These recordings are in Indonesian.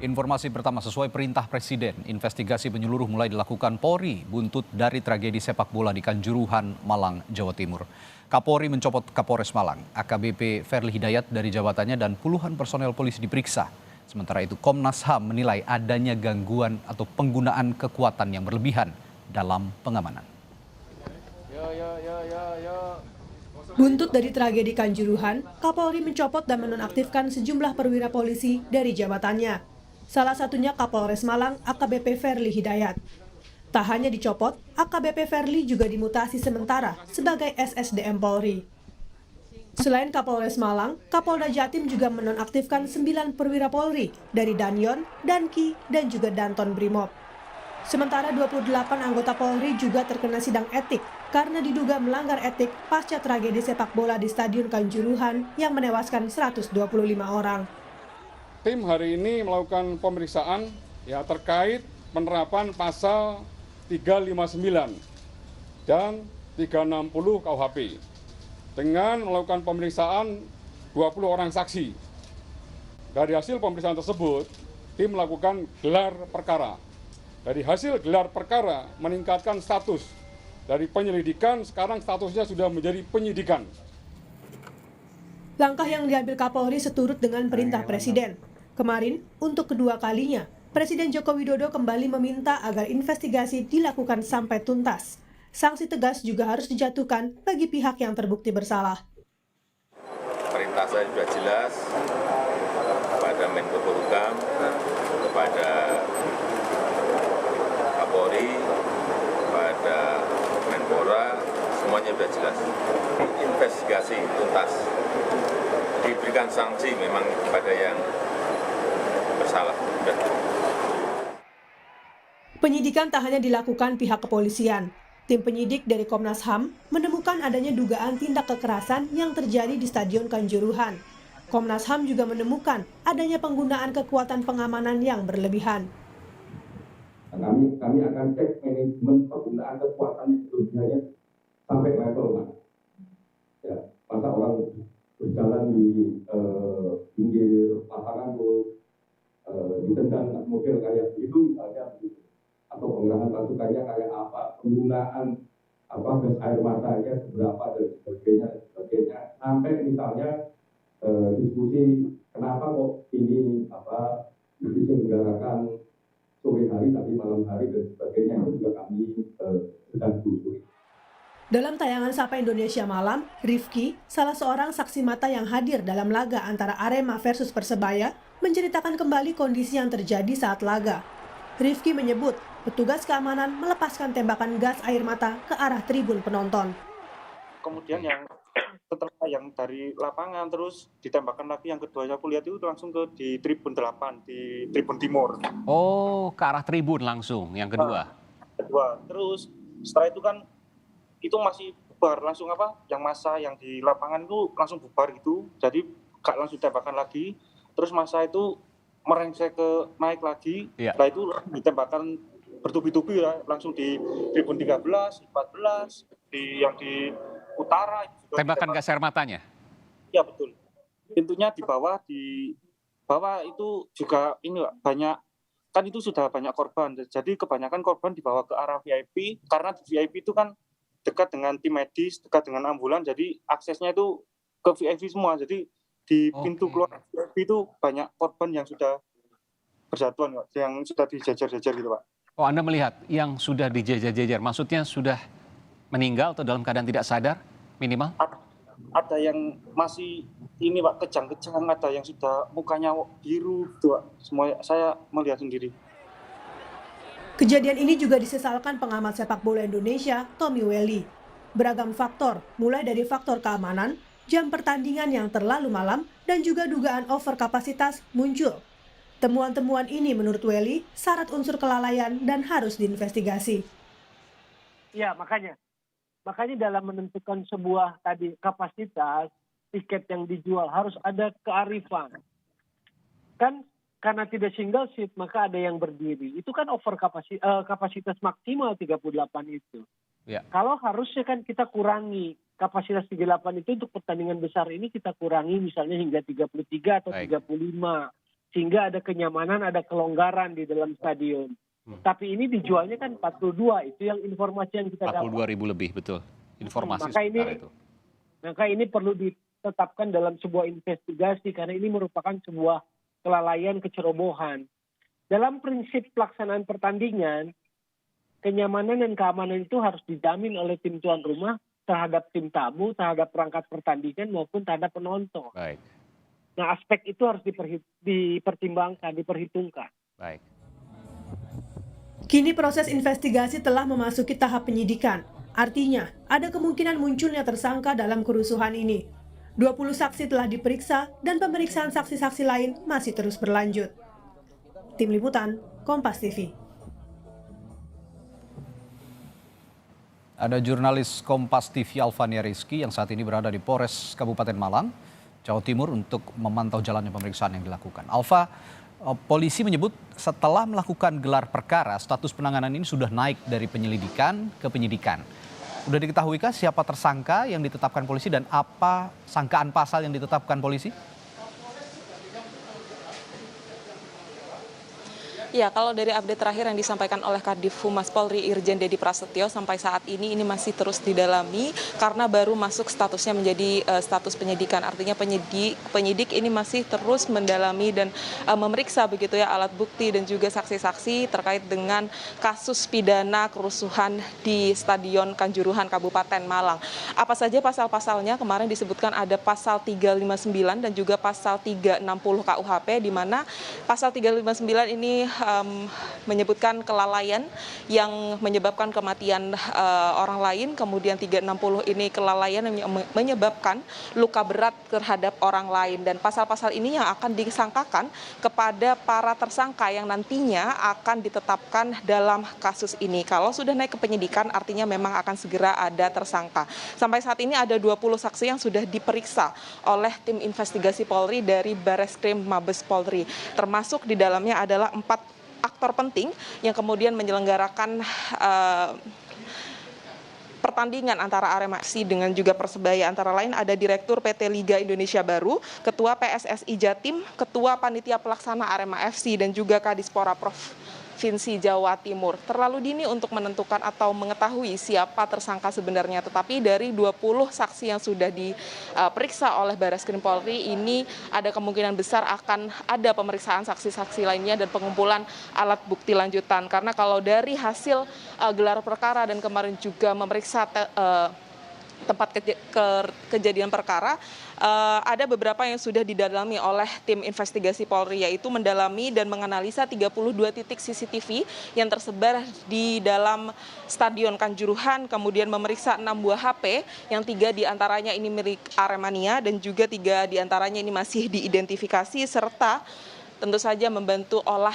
Informasi pertama, sesuai perintah Presiden, investigasi menyeluruh mulai dilakukan Polri buntut dari tragedi sepak bola di Kanjuruhan, Malang, Jawa Timur. Kapolri mencopot Kapolres Malang, AKBP Ferli Hidayat dari jabatannya dan puluhan personel polisi diperiksa. Sementara itu Komnas HAM menilai adanya gangguan atau penggunaan kekuatan yang berlebihan dalam pengamanan. Buntut dari tragedi Kanjuruhan, Kapolri mencopot dan menonaktifkan sejumlah perwira polisi dari jabatannya. Salah satunya Kapolres Malang, AKBP Ferli Hidayat. Tak hanya dicopot, AKBP Ferli juga dimutasi sementara sebagai SSDM Polri. Selain Kapolres Malang, Kapolda Jatim juga menonaktifkan 9 perwira Polri dari Danyon, Danki, dan juga Danton Brimob. Sementara 28 anggota Polri juga terkena sidang etik karena diduga melanggar etik pasca tragedi sepak bola di Stadion Kanjuruhan yang menewaskan 125 orang. Tim hari ini melakukan pemeriksaan terkait penerapan pasal 359 dan 360 KUHP dengan melakukan pemeriksaan 20 orang saksi. Dari hasil pemeriksaan tersebut, tim melakukan gelar perkara. Dari hasil gelar perkara meningkatkan status dari penyelidikan, sekarang statusnya sudah menjadi penyidikan. Langkah yang diambil Kapolri seturut dengan perintah Presiden. Kemarin, untuk kedua kalinya, Presiden Joko Widodo kembali meminta agar investigasi dilakukan sampai tuntas. Sanksi tegas juga harus dijatuhkan bagi pihak yang terbukti bersalah. Perintah saya sudah jelas kepada Menko Polhukam, kepada Kapolri, kepada Menpora, semuanya sudah jelas. Investigasi tuntas, diberikan sanksi memang kepada yang bersalah. Sudah. Penyidikan tak hanya dilakukan pihak kepolisian. Tim penyidik dari Komnas HAM menemukan adanya dugaan tindak kekerasan yang terjadi di Stadion Kanjuruhan. Komnas HAM juga menemukan adanya penggunaan kekuatan pengamanan yang berlebihan. Kami akan cek manajemen penggunaan kekuatan yang berlebihannya sampai level mana. Ya, masa orang berjalan di pinggir lapangan ditendang model kayak begitu misalnya begitu. Atau pengerahan pasukannya kayak apa, penggunaan gas air matanya seberapa dan sebagainya, sampai misalnya diskusi kenapa kok ini diselenggarakan sore hari tapi malam hari dan sebagainya, itu juga kami sedang telusuri. Dalam tayangan Sapa Indonesia Malam, Rifki, salah seorang saksi mata yang hadir dalam laga antara Arema versus Persebaya, menceritakan kembali kondisi yang terjadi saat laga. Rifki menyebut petugas keamanan melepaskan tembakan gas air mata ke arah tribun penonton. Kemudian yang setelah yang dari lapangan terus ditembakkan lagi, yang kedua aku lihat itu langsung di tribun 8, di tribun timur. Oh, ke arah tribun langsung yang kedua. Terus setelah itu kan itu masih bubar langsung yang masa yang di lapangan itu langsung bubar gitu. Jadi gak langsung tembakan lagi. Terus masa itu merengsek ke naik lagi. Iya. Setelah itu ditembakkan bertubi-tubi ya, langsung di tribun 13, 14, yang di utara. Tembakan gas air matanya? Ya betul. Pintunya di bawah itu juga ini Pak, banyak, kan itu sudah banyak korban. Jadi kebanyakan korban dibawa ke arah VIP, karena di VIP itu kan dekat dengan tim medis, dekat dengan ambulan, jadi aksesnya itu ke VIP semua. Jadi di pintu keluar VIP itu banyak korban yang sudah berjatuhan Pak, yang sudah dijejer-jejer gitu Pak. Oh, Anda melihat yang sudah dijejer-jejer, maksudnya sudah meninggal atau dalam keadaan tidak sadar minimal? Ada yang masih ini Pak, kejang-kejang, ada yang sudah mukanya biru gitu Pak. Semua saya melihat sendiri. Kejadian ini juga disesalkan pengamat sepak bola Indonesia, Tommy Welly. Beragam faktor, mulai dari faktor keamanan, jam pertandingan yang terlalu malam, dan juga dugaan over kapasitas muncul. Temuan-temuan ini menurut Welly syarat unsur kelalaian dan harus diinvestigasi. Ya, makanya dalam menentukan sebuah kapasitas tiket yang dijual harus ada kearifan. Kan karena tidak single seat maka ada yang berdiri. Itu kan over kapasitas maksimal 38 itu. Ya. Kalau harusnya kan kita kurangi kapasitas 38 itu untuk pertandingan besar ini, kita kurangi misalnya hingga 33 atau 35. sehingga ada kenyamanan, ada kelonggaran di dalam stadion. Tapi ini dijualnya kan 42, itu yang informasi yang kita dapat. 42.000 lebih, betul. Informasi Maka seputar itu. Maka ini perlu ditetapkan dalam sebuah investigasi karena ini merupakan sebuah kelalaian, kecerobohan. Dalam prinsip pelaksanaan pertandingan, kenyamanan dan keamanan itu harus dijamin oleh tim tuan rumah terhadap tim tamu, terhadap perangkat pertandingan maupun terhadap penonton. Baik. Nah, aspek itu harus dipertimbangkan, diperhitungkan. Baik. Kini proses investigasi telah memasuki tahap penyidikan. Artinya, ada kemungkinan munculnya tersangka dalam kerusuhan ini. 20 saksi telah diperiksa dan pemeriksaan saksi-saksi lain masih terus berlanjut. Tim Liputan, Kompas TV. Ada jurnalis Kompas TV Alfania Rizky yang saat ini berada di Polres Kabupaten Malang, Jawa Timur untuk memantau jalannya pemeriksaan yang dilakukan. Alfa, polisi menyebut setelah melakukan gelar perkara, status penanganan ini sudah naik dari penyelidikan ke penyidikan. Sudah diketahuikah siapa tersangka yang ditetapkan polisi dan apa sangkaan pasal yang ditetapkan polisi? Ya, kalau dari update terakhir yang disampaikan oleh Kadif Humas Polri Irjen Dedi Prasetyo sampai saat ini masih terus didalami karena baru masuk statusnya menjadi status penyidikan. Artinya penyidik ini masih terus mendalami dan memeriksa begitu ya alat bukti dan juga saksi-saksi terkait dengan kasus pidana kerusuhan di Stadion Kanjuruhan Kabupaten Malang. Apa saja pasal-pasalnya? Kemarin disebutkan ada pasal 359 dan juga pasal 360 KUHP di mana pasal 359 ini menyebutkan kelalaian yang menyebabkan kematian orang lain, kemudian 360 ini kelalaian yang menyebabkan luka berat terhadap orang lain, dan pasal-pasal ini yang akan disangkakan kepada para tersangka yang nantinya akan ditetapkan dalam kasus ini. Kalau sudah naik ke penyidikan artinya memang akan segera ada tersangka. Sampai saat ini ada 20 saksi yang sudah diperiksa oleh tim investigasi Polri dari Bareskrim Mabes Polri, termasuk di dalamnya adalah 4 aktor penting yang kemudian menyelenggarakan pertandingan antara Arema FC dengan juga Persebaya. Antara lain ada Direktur PT Liga Indonesia Baru, Ketua PSSI Jatim, Ketua Panitia Pelaksana Arema FC, dan juga Kadispora Provinsi Jawa Timur. Terlalu dini untuk menentukan atau mengetahui siapa tersangka sebenarnya, tetapi dari 20 saksi yang sudah diperiksa oleh Bareskrim Polri ini ada kemungkinan besar akan ada pemeriksaan saksi-saksi lainnya dan pengumpulan alat bukti lanjutan. Karena kalau dari hasil gelar perkara dan kemarin juga memeriksa tempat kejadian perkara, ada beberapa yang sudah didalami oleh tim investigasi Polri, yaitu mendalami dan menganalisa 32 titik CCTV yang tersebar di dalam Stadion Kanjuruhan, kemudian memeriksa 6 buah HP, yang 3 diantaranya ini milik Aremania dan juga 3 diantaranya ini masih diidentifikasi, serta tentu saja membantu olah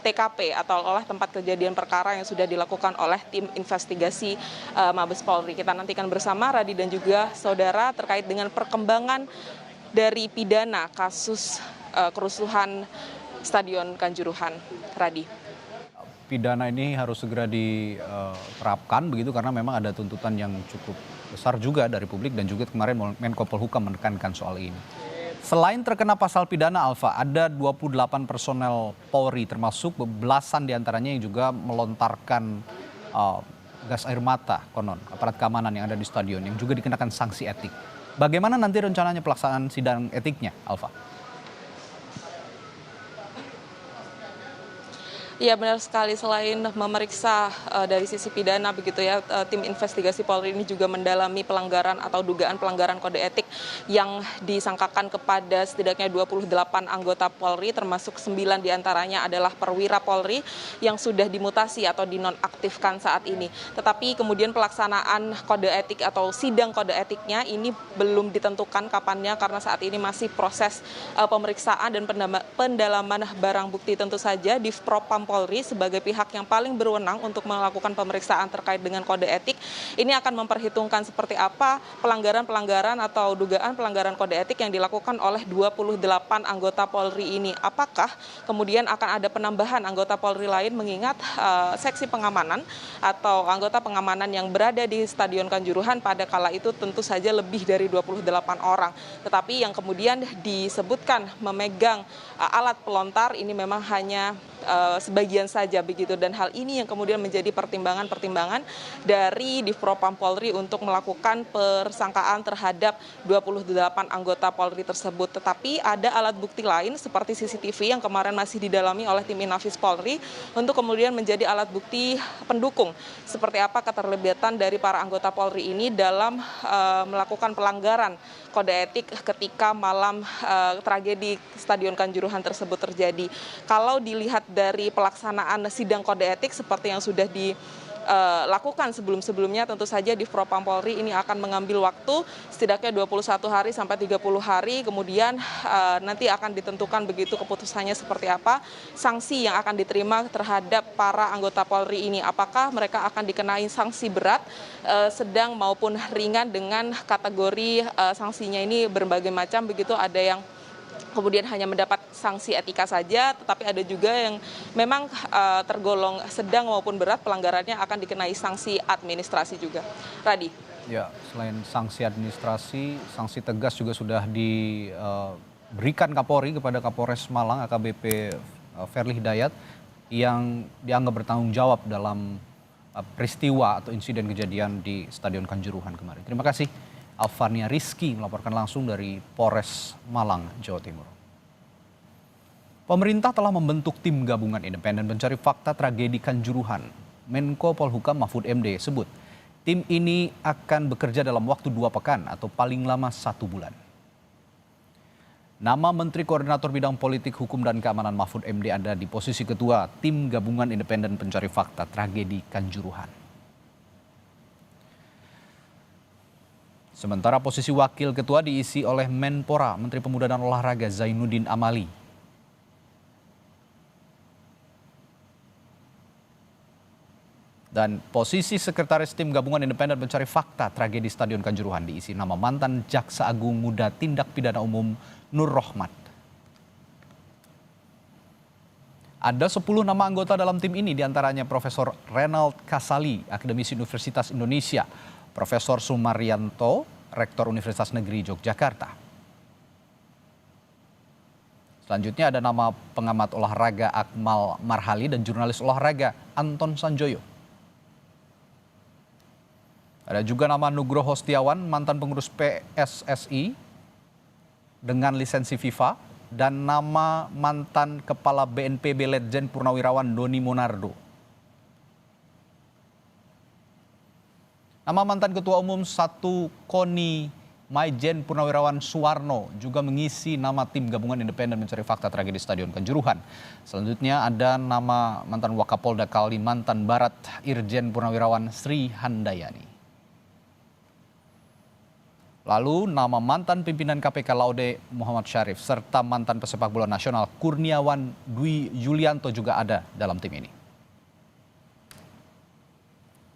TKP atau olah tempat kejadian perkara yang sudah dilakukan oleh tim investigasi Mabes Polri. Kita nantikan bersama Radi dan juga saudara terkait dengan perkembangan dari pidana kasus kerusuhan Stadion Kanjuruhan. Radi. Pidana ini harus segera diterapkan begitu karena memang ada tuntutan yang cukup besar juga dari publik dan juga kemarin Menko Polhukam menekankan soal ini. Selain terkena pasal pidana, Alfa, ada 28 personel Polri termasuk belasan diantaranya yang juga melontarkan gas air mata konon aparat keamanan yang ada di stadion yang juga dikenakan sanksi etik. Bagaimana nanti rencananya pelaksanaan sidang etiknya, Alfa? Ya, benar sekali. Selain memeriksa dari sisi pidana begitu ya, tim investigasi Polri ini juga mendalami pelanggaran atau dugaan pelanggaran kode etik yang disangkakan kepada setidaknya 28 anggota Polri, termasuk 9 diantaranya adalah perwira Polri yang sudah dimutasi atau dinonaktifkan saat ini. Tetapi kemudian pelaksanaan kode etik atau sidang kode etiknya ini belum ditentukan kapannya karena saat ini masih proses pemeriksaan dan pendalaman barang bukti. Tentu saja Divpropam Polri sebagai pihak yang paling berwenang untuk melakukan pemeriksaan terkait dengan kode etik, ini akan memperhitungkan seperti apa pelanggaran-pelanggaran atau dugaan pelanggaran kode etik yang dilakukan oleh 28 anggota Polri ini. Apakah kemudian akan ada penambahan anggota Polri lain, mengingat seksi pengamanan atau anggota pengamanan yang berada di Stadion Kanjuruhan pada kala itu tentu saja lebih dari 28 orang. Tetapi yang kemudian disebutkan memegang alat pelontar ini memang hanya sebagian saja begitu, dan hal ini yang kemudian menjadi pertimbangan-pertimbangan dari Divpropam Polri untuk melakukan persangkaan terhadap 28 anggota Polri tersebut. Tetapi ada alat bukti lain seperti CCTV yang kemarin masih didalami oleh tim Inafis Polri untuk kemudian menjadi alat bukti pendukung seperti apa keterlibatan dari para anggota Polri ini dalam melakukan pelanggaran kode etik ketika malam tragedi Stadion Kanjuruhan tersebut terjadi. Kalau dilihat dari pelaksanaan sidang kode etik seperti yang sudah dilakukan sebelum-sebelumnya, tentu saja Divpropam Polri ini akan mengambil waktu setidaknya 21 hari sampai 30 hari, kemudian nanti akan ditentukan begitu keputusannya seperti apa, sanksi yang akan diterima terhadap para anggota Polri ini. Apakah mereka akan dikenai sanksi berat, sedang maupun ringan, dengan kategori sanksinya ini berbagai macam begitu. Ada yang kemudian hanya mendapat sanksi etika saja, tetapi ada juga yang memang tergolong sedang maupun berat pelanggarannya akan dikenai sanksi administrasi juga. Radi. Ya, selain sanksi administrasi, sanksi tegas juga sudah diberikan Kapolri kepada Kapolres Malang AKBP Ferly Hidayat yang dianggap bertanggung jawab dalam peristiwa atau insiden kejadian di Stadion Kanjuruhan kemarin. Terima kasih. Alvania Rizky melaporkan langsung dari Polres Malang, Jawa Timur. Pemerintah telah membentuk tim gabungan independen pencari fakta tragedi Kanjuruhan. Menko Polhukam Mahfud MD sebut, tim ini akan bekerja dalam waktu 2 pekan atau paling lama 1 bulan. Nama Menteri Koordinator Bidang Politik, Hukum, dan Keamanan Mahfud MD ada di posisi ketua tim gabungan independen pencari fakta tragedi Kanjuruhan. Sementara posisi wakil ketua diisi oleh Menpora, Menteri Pemuda dan Olahraga Zainuddin Amali. Dan posisi sekretaris tim gabungan independen pencari fakta tragedi Stadion Kanjuruhan diisi nama mantan Jaksa Agung Muda Tindak Pidana Umum Nur Rohmat. Ada 10 nama anggota dalam tim ini, diantaranya Profesor Renald Kasali, akademisi Universitas Indonesia, Profesor Sumaryanto, Rektor Universitas Negeri Yogyakarta. Selanjutnya ada nama pengamat olahraga Akmal Marhali dan jurnalis olahraga Anton Sanjoyo. Ada juga nama Nugroho Setiawan, mantan pengurus PSSI dengan lisensi FIFA, dan nama mantan Kepala BNPB Letjen Purnawirawan Doni Monardo. Nama mantan Ketua Umum 1 KONI Maijen Purnawirawan Suwarno juga mengisi nama tim gabungan independen mencari fakta tragedi Stadion Kanjuruhan. Selanjutnya ada nama mantan Wakapolda Kalimantan Barat Irjen Purnawirawan Sri Handayani. Lalu nama mantan pimpinan KPK Laude Muhammad Syarif serta mantan pesepak bola nasional Kurniawan Dwi Yulianto juga ada dalam tim ini.